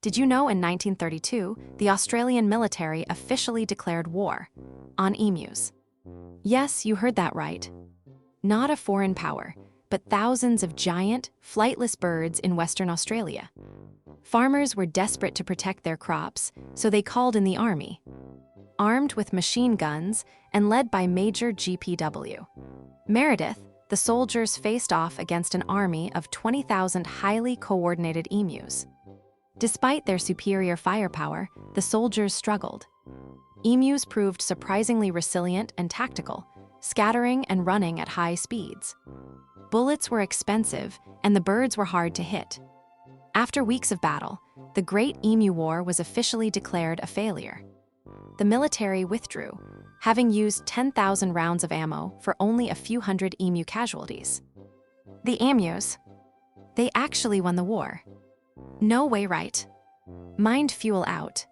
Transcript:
Did you know in 1932, the Australian military officially declared war on emus? Yes, you heard that right. Not a foreign power, but thousands of giant, flightless birds in Western Australia. Farmers were desperate to protect their crops, so they called in the army. Armed with machine guns and led by Major GPW Meredith, the soldiers faced off against an army of 20,000 highly coordinated emus. Despite their superior firepower, the soldiers struggled. Emus proved surprisingly resilient and tactical, scattering and running at high speeds. Bullets were expensive, and the birds were hard to hit. After weeks of battle, the Great Emu War was officially declared a failure. The military withdrew, having used 10,000 rounds of ammo for only a few hundred emu casualties. The emus, they actually won the war. No way, right? Mind fuel out.